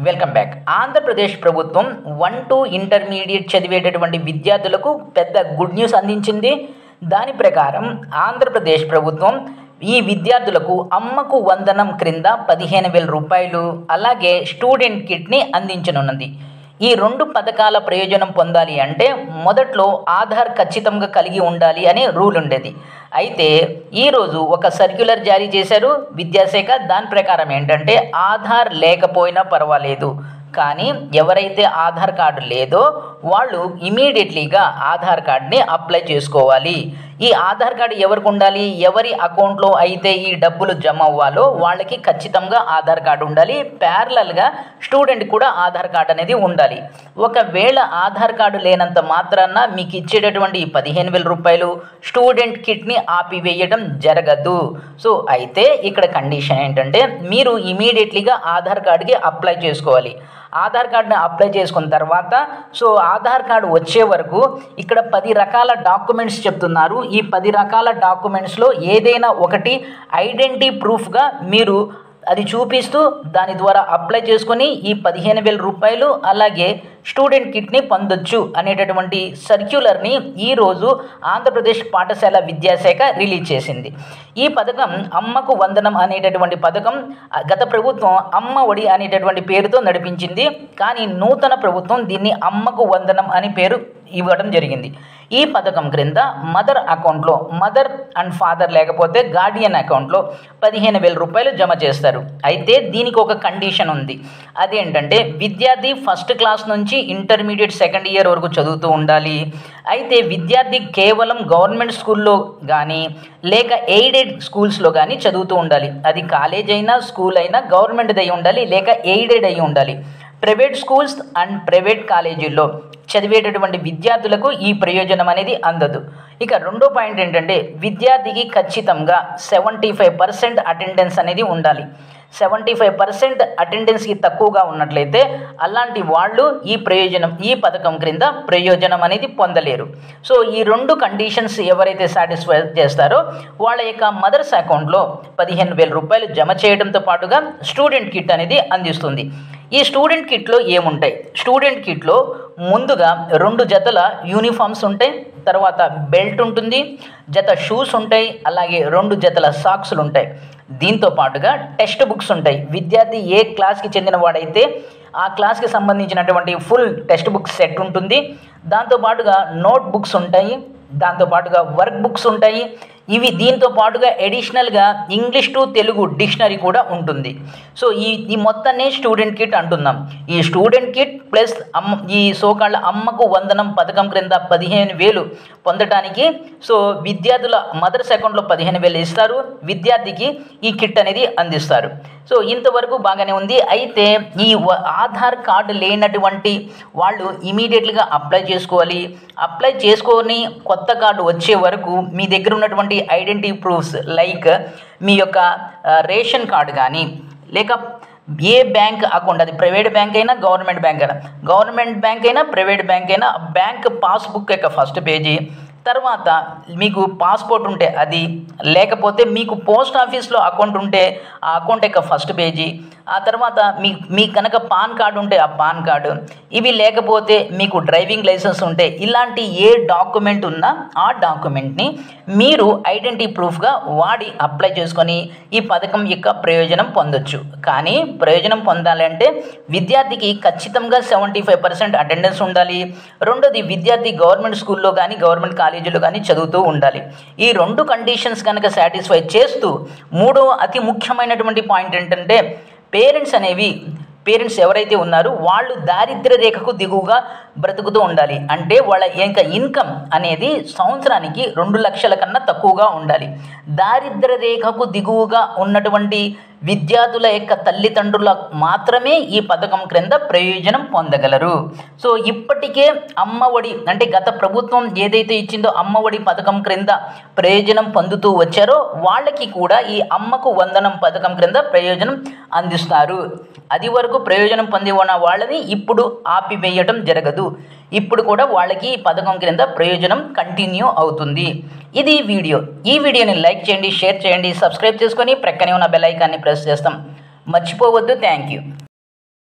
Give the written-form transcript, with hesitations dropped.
Welcome back. Andhra Pradesh ప్రభుత్వం 1-2 intermediate చదివేటటువంటి విద్యార్థులకు పెద్ద గుడ్ న్యూస్ అందించింది. దాని ప్రకారం ఆంధ్రప్రదేశ్ ప్రభుత్వం ఈ విద్యార్థులకు అమ్మకు వందనం క్రింద 15,000 రూపాయలు అలాగే స్టూడెంట్ కిట్ని అందించనున్నది. ఈ 2 పథకాల ప్రయోజనం పొందాలి అంటే మొదట్లో ఆధార్ ఖచ్చితంగా కలిగి ఉండాలి అనే రూల్ ఉండేది. అయితే ఈరోజు ఒక సర్క్యులర్ జారీ చేశారు విద్యాశాఖ. దాని ప్రకారం ఏంటంటే ఆధార్ లేకపోయినా పర్వాలేదు, కానీ ఎవరైతే ఆధార్ కార్డు లేదో వాళ్ళు ఇమీడియట్లీగా ఆధార్ కార్డ్ని అప్లై చేసుకోవాలి. ఈ ఆధార్ కార్డు ఎవరికి ఉండాలి? ఎవరి అకౌంట్లో అయితే ఈ డబ్బులు జమ అవ్వాలో వాళ్ళకి ఖచ్చితంగా ఆధార్ కార్డు ఉండాలి. ప్యారలల్గా స్టూడెంట్ కూడా ఆధార్ కార్డు అనేది ఉండాలి. ఒకవేళ ఆధార్ కార్డు లేనంత మాత్రాన మీకు ఇచ్చేటటువంటి 15,000 రూపాయలు స్టూడెంట్ కిట్ని ఆపివేయడం జరగదు. సో అయితే ఇక్కడ కండిషన్ ఏంటంటే మీరు ఇమీడియట్లీగా ఆధార్ కార్డుకి అప్లై చేసుకోవాలి. ఆధార్ కార్డుని అప్లై చేసుకున్న తర్వాత ఆధార్ కార్డు వచ్చే వరకు ఇక్కడ 10 రకాల డాక్యుమెంట్స్ చెప్తున్నారు. ఈ 10 రకాల డాక్యుమెంట్స్లో ఏదైనా ఒకటి ఐడెంటిటీ ప్రూఫ్గా మీరు అది చూపిస్తూ దాని ద్వారా అప్లై చేసుకొని ఈ 15,000 రూపాయలు అలాగే స్టూడెంట్ కిట్ని పొందొచ్చు అనేటటువంటి సర్క్యులర్ని ఈరోజు ఆంధ్రప్రదేశ్ పాఠశాల విద్యాశాఖ రిలీజ్ చేసింది. ఈ పథకం అమ్మకు వందనం అనేటటువంటి పథకం గత ప్రభుత్వం అమ్మ ఒడి అనేటటువంటి పేరుతో నడిపించింది. కానీ నూతన ప్రభుత్వం దీన్ని అమ్మకు వందనం అని పేరు ఇవ్వడం జరిగింది. ఈ పథకం క్రింద మదర్ అకౌంట్లో మదర్ అండ్ ఫాదర్ లేకపోతే గార్డియన్ అకౌంట్లో 15,000 రూపాయలు జమ చేస్తారు. అయితే దీనికి ఒక కండిషన్ ఉంది. అదేంటంటే విద్యార్థి ఫస్ట్ క్లాస్ నుంచి ఇంటర్మీడియట్ సెకండ్ ఇయర్ వరకు చదువుతూ ఉండాలి. అయితే విద్యార్థి కేవలం గవర్నమెంట్ స్కూల్లో కానీ లేక ఎయిడెడ్ స్కూల్స్లో కానీ చదువుతూ ఉండాలి. అది కాలేజ్ అయినా స్కూల్ అయినా గవర్నమెంట్ది అయి ఉండాలి లేక ఎయిడెడ్ అయి ఉండాలి. ప్రైవేట్ స్కూల్స్ అండ్ ప్రైవేట్ కాలేజీల్లో చదివేటటువంటి విద్యార్థులకు ఈ ప్రయోజనం అనేది అందదు. ఇక రెండో పాయింట్ ఏంటంటే విద్యార్థికి ఖచ్చితంగా 75% అటెండెన్స్ అనేది ఉండాలి. 75% అటెండెన్స్కి తక్కువగా ఉన్నట్లయితే అలాంటి వాళ్ళు ఈ పథకం క్రింద ప్రయోజనం అనేది పొందలేరు. సో ఈ 2 కండిషన్స్ ఎవరైతే సాటిస్ఫై చేస్తారో వాళ్ళ యొక్క మదర్స్ అకౌంట్లో 15,000 రూపాయలు జమ చేయడంతో పాటుగా స్టూడెంట్ కిట్ అనేది అందిస్తుంది. ఈ స్టూడెంట్ కిట్లో ఏముంటాయి? స్టూడెంట్ కిట్లో ముందుగా 2 జతల యూనిఫామ్స్ ఉంటాయి, తర్వాత బెల్ట్ ఉంటుంది, జత షూస్ ఉంటాయి, అలాగే 2 జతల సాక్స్లు ఉంటాయి. దీంతో పాటుగా టెక్స్ట్ బుక్స్ ఉంటాయి. విద్యార్థి ఏ క్లాస్కి చెందిన వాడైతే ఆ క్లాస్కి సంబంధించినటువంటి ఫుల్ టెక్స్ట్ బుక్ సెట్ ఉంటుంది. దాంతోపాటుగా నోట్ బుక్స్ ఉంటాయి, దాంతోపాటుగా వర్క్ బుక్స్ ఉంటాయి. దీంతో పాటుగా అడిషనల్గా ఇంగ్లీష్ టు తెలుగు డిక్షనరీ కూడా ఉంటుంది. సో ఈ మొత్తాన్ని స్టూడెంట్ కిట్ అంటున్నాం. ఈ స్టూడెంట్ కిట్ ప్లస్ ఈ సోకాళ్ళ అమ్మకు వందనం పథకం క్రింద 15,000 పొందడానికి విద్యార్థుల మదర్స్ అకౌంట్లో 15,000 ఇస్తారు, విద్యార్థికి ఈ కిట్ అనేది అందిస్తారు. సో ఇంతవరకు బాగానే ఉంది. అయితే ఈ ఆధార్ కార్డు లేనటువంటి వాళ్ళు ఇమీడియట్గా అప్లై చేసుకోవాలి. అప్లై చేసుకొని కొత్త కార్డు వచ్చే వరకు మీ దగ్గర ఉన్నటువంటి ఐడెంటిటీ ప్రూఫ్స్ లైక్ మీ యొక్క రేషన్ కార్డు కానీ లేక ఏ బ్యాంక్ అకౌంట్, అది ప్రైవేట్ బ్యాంక్ అయినా గవర్నమెంట్ బ్యాంక్ అయినా ప్రైవేట్ బ్యాంక్ అయినా బ్యాంక్ పాస్బుక్ యొక్క ఫస్ట్ పేజీ, తర్వాత మీకు పాస్పోర్ట్ ఉంటే అది, లేకపోతే మీకు పోస్ట్ ఆఫీస్లో అకౌంట్ ఉంటే ఆ అకౌంట్ యొక్క ఫస్ట్ పేజీ, ఆ తర్వాత మీ కనుక పాన్ కార్డు ఉంటే ఆ పాన్ కార్డు, ఇవి లేకపోతే మీకు డ్రైవింగ్ లైసెన్స్ ఉంటే ఇలాంటి ఏ డాక్యుమెంట్ ఉన్నా ఆ డాక్యుమెంట్ని మీరు ఐడెంటిటీ ప్రూఫ్గా వాడి అప్లై చేసుకొని ఈ పథకం యొక్క ప్రయోజనం పొందొచ్చు. కానీ ప్రయోజనం పొందాలంటే విద్యార్థికి ఖచ్చితంగా 75% అటెండెన్స్ ఉండాలి. రెండోది విద్యార్థి గవర్నమెంట్ స్కూల్లో కానీ గవర్నమెంట్ కాలేజీలో కానీ చదువుతూ ఉండాలి. ఈ 2 కండిషన్స్ కనుక సాటిస్ఫై చేస్తూ మూడవ అతి ముఖ్యమైనటువంటి పాయింట్ ఏంటంటే పేరెంట్స్ ఎవరైతే ఉన్నారో వాళ్ళు దారిద్ర్య రేఖకు దిగువగా బ్రతుకుతూ ఉండాలి. అంటే వాళ్ళ ఇన్కమ్ అనేది సంవత్సరానికి 2 లక్షల కన్నా తక్కువగా ఉండాలి. దారిద్ర్య రేఖకు దిగువగా ఉన్నటువంటి విద్యార్థుల యొక్క తల్లిదండ్రుల మాత్రమే ఈ పథకం క్రింద ప్రయోజనం పొందగలరు. సో ఇప్పటికే అమ్మ ఒడి అంటే గత ప్రభుత్వం ఏదైతే ఇచ్చిందో అమ్మ ఒడి పథకం క్రింద ప్రయోజనం పొందుతూ వచ్చారో వాళ్ళకి కూడా ఈ అమ్మకు వందనం పథకం క్రింద ప్రయోజనం అందిస్తారు. అది వరకు ప్రయోజనం పొంది ఉన్న వాళ్ళని ఇప్పుడు ఆపివేయటం జరగదు. ఇప్పుడు కూడా వాళ్ళకి ఈ పథకం క్రింద ప్రయోజనం కంటిన్యూ అవుతుంది. ఇది ఈ వీడియోని లైక్ చేయండి, షేర్ చేయండి, సబ్స్క్రైబ్ చేసుకొని ప్రక్కనే ఉన్న బెల్ ఐకాన్ని ప్రెస్ చేస్తాం. మర్చిపోవద్దు. Thank you.